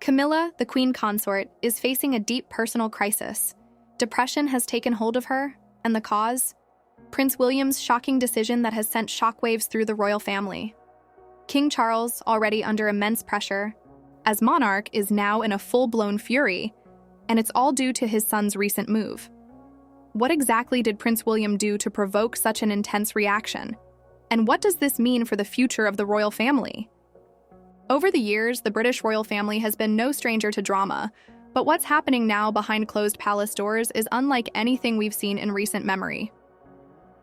Camilla, the queen consort, is facing a deep personal crisis. Depression has taken hold of her, and the cause? Prince William's shocking decision that has sent shockwaves through the royal family. King Charles, already under immense pressure, as monarch, is now in a full-blown fury, and it's all due to his son's recent move. What exactly did Prince William do to provoke such an intense reaction? And what does this mean for the future of the royal family? Over the years, the British royal family has been no stranger to drama, but what's happening now behind closed palace doors is unlike anything we've seen in recent memory.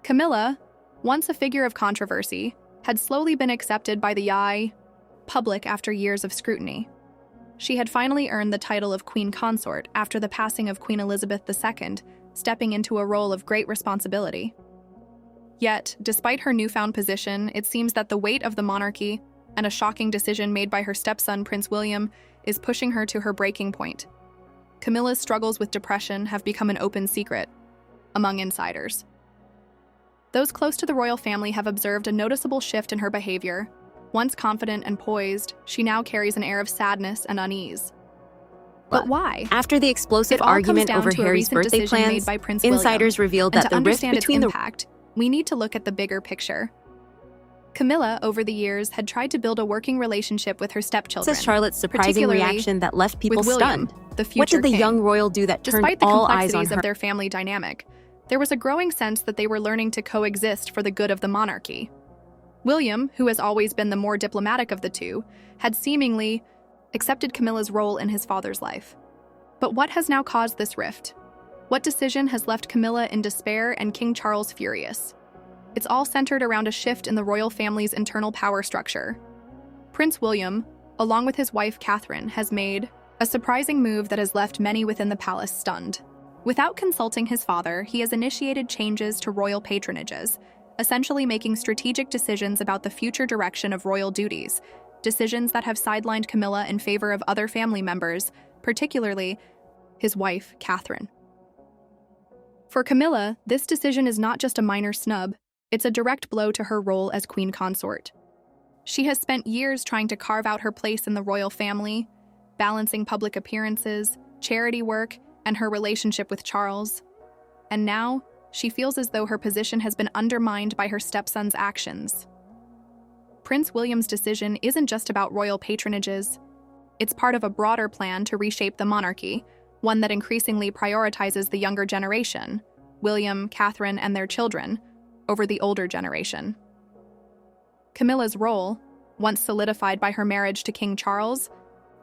Camilla, once a figure of controversy, had slowly been accepted by the public after years of scrutiny. She had finally earned the title of Queen Consort after the passing of Queen Elizabeth II, stepping into a role of great responsibility. Yet, despite her newfound position, it seems that the weight of the monarchy and a shocking decision made by her stepson, Prince William, is pushing her to her breaking point. Camilla's struggles with depression have become an open secret among insiders. Those close to the royal family have observed a noticeable shift in her behavior. Once confident and poised, she now carries an air of sadness and unease. But why? After the explosive argument over Harry's birthday plans, insiders revealed that the rift between we need to look at the bigger picture. Camilla, over the years, had tried to build a working relationship with her stepchildren. Says Charlotte's surprising reaction that left people stunned. What did the young royal do that turned all eyes on her? Despite the complexities of their family dynamic, there was a growing sense that they were learning to coexist for the good of the monarchy. William, who has always been the more diplomatic of the two, had seemingly accepted Camilla's role in his father's life. But what has now caused this rift? What decision has left Camilla in despair and King Charles furious? It's all centered around a shift in the royal family's internal power structure. Prince William, along with his wife Catherine, has made a surprising move that has left many within the palace stunned. Without consulting his father, he has initiated changes to royal patronages, essentially making strategic decisions about the future direction of royal duties, decisions that have sidelined Camilla in favor of other family members, particularly his wife, Catherine. For Camilla, this decision is not just a minor snub, it's a direct blow to her role as queen consort. She has spent years trying to carve out her place in the royal family, balancing public appearances, charity work, and her relationship with Charles. And now, she feels as though her position has been undermined by her stepson's actions. Prince William's decision isn't just about royal patronages. It's part of a broader plan to reshape the monarchy, one that increasingly prioritizes the younger generation, William, Catherine, and their children, over the older generation. Camilla's role, once solidified by her marriage to King Charles,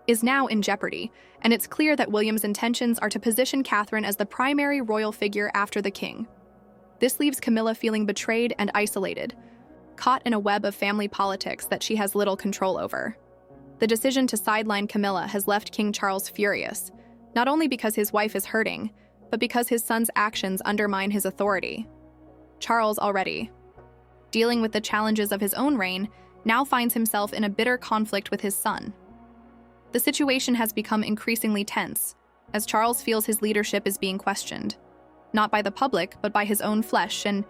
is now in jeopardy, and it's clear that William's intentions are to position Catherine as the primary royal figure after the king. This leaves Camilla feeling betrayed and isolated, caught in a web of family politics that she has little control over. The decision to sideline Camilla has left King Charles furious, not only because his wife is hurting, but because his son's actions undermine his authority. Charles, already dealing with the challenges of his own reign, now finds himself in a bitter conflict with his son. The situation has become increasingly tense, as Charles feels his leadership is being questioned, not by the public, but by his own flesh and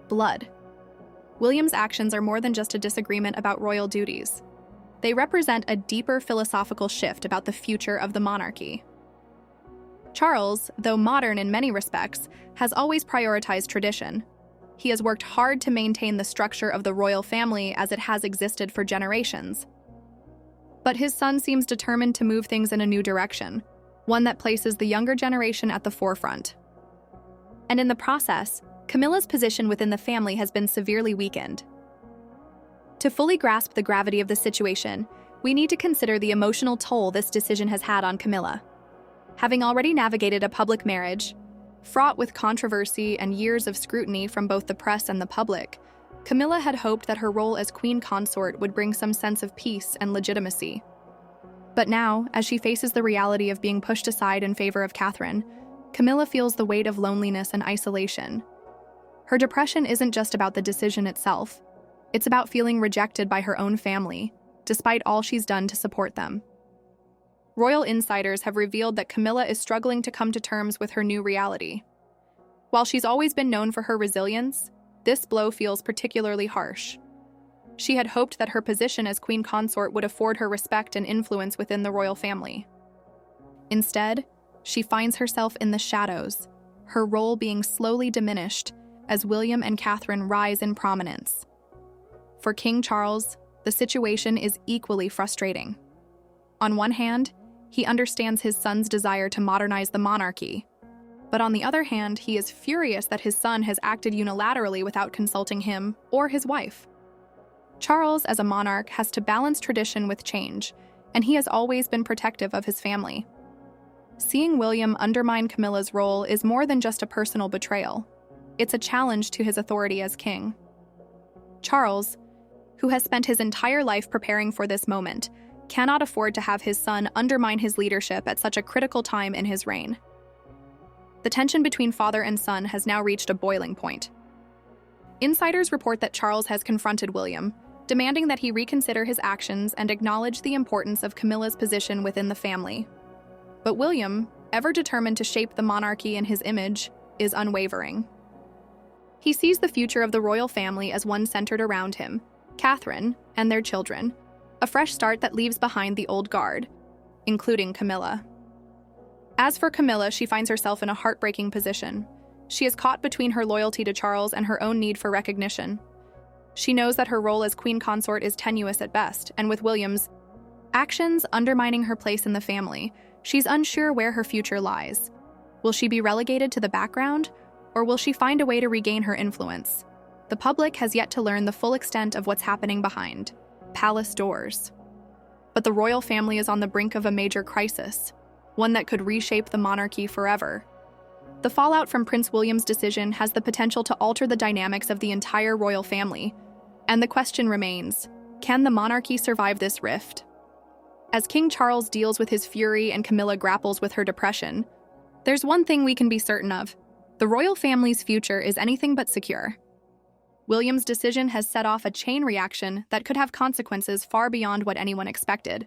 blood. William's actions are more than just a disagreement about royal duties. They represent a deeper philosophical shift about the future of the monarchy. Charles, though modern in many respects, has always prioritized tradition. He has worked hard to maintain the structure of the royal family as it has existed for generations. But his son seems determined to move things in a new direction, one that places the younger generation at the forefront. And in the process, Camilla's position within the family has been severely weakened. To fully grasp the gravity of the situation, we need to consider the emotional toll this decision has had on Camilla. Having already navigated a public marriage, fraught with controversy and years of scrutiny from both the press and the public, Camilla had hoped that her role as queen consort would bring some sense of peace and legitimacy. But now, as she faces the reality of being pushed aside in favor of Catherine, Camilla feels the weight of loneliness and isolation. Her depression isn't just about the decision itself. It's about feeling rejected by her own family, despite all she's done to support them. Royal insiders have revealed that Camilla is struggling to come to terms with her new reality. While she's always been known for her resilience, this blow feels particularly harsh. She had hoped that her position as queen consort would afford her respect and influence within the royal family. Instead, she finds herself in the shadows, her role being slowly diminished as William and Catherine rise in prominence. For King Charles, the situation is equally frustrating. On one hand, he understands his son's desire to modernize the monarchy, but on the other hand, he is furious that his son has acted unilaterally without consulting him or his wife. Charles, as a monarch, has to balance tradition with change, and he has always been protective of his family. Seeing William undermine Camilla's role is more than just a personal betrayal. It's a challenge to his authority as king. Charles, who has spent his entire life preparing for this moment, cannot afford to have his son undermine his leadership at such a critical time in his reign. The tension between father and son has now reached a boiling point. Insiders report that Charles has confronted William, demanding that he reconsider his actions and acknowledge the importance of Camilla's position within the family. But William, ever determined to shape the monarchy in his image, is unwavering. He sees the future of the royal family as one centered around him, Catherine, and their children, a fresh start that leaves behind the old guard, including Camilla. As for Camilla, she finds herself in a heartbreaking position. She is caught between her loyalty to Charles and her own need for recognition. She knows that her role as queen consort is tenuous at best, and with William's actions undermining her place in the family, she's unsure where her future lies. Will she be relegated to the background, or will she find a way to regain her influence? The public has yet to learn the full extent of what's happening behind palace doors. But the royal family is on the brink of a major crisis, one that could reshape the monarchy forever. The fallout from Prince William's decision has the potential to alter the dynamics of the entire royal family, and the question remains, can the monarchy survive this rift? As King Charles deals with his fury and Camilla grapples with her depression, there's one thing we can be certain of: the royal family's future is anything but secure. William's decision has set off a chain reaction that could have consequences far beyond what anyone expected.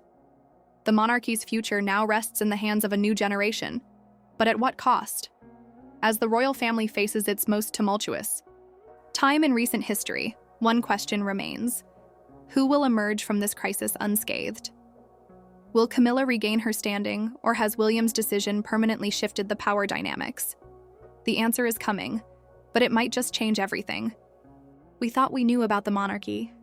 The monarchy's future now rests in the hands of a new generation, but at what cost? As the royal family faces its most tumultuous time in recent history, one question remains: who will emerge from this crisis unscathed? Will Camilla regain her standing, or has William's decision permanently shifted the power dynamics? The answer is coming, but it might just change everything. We thought we knew about the monarchy.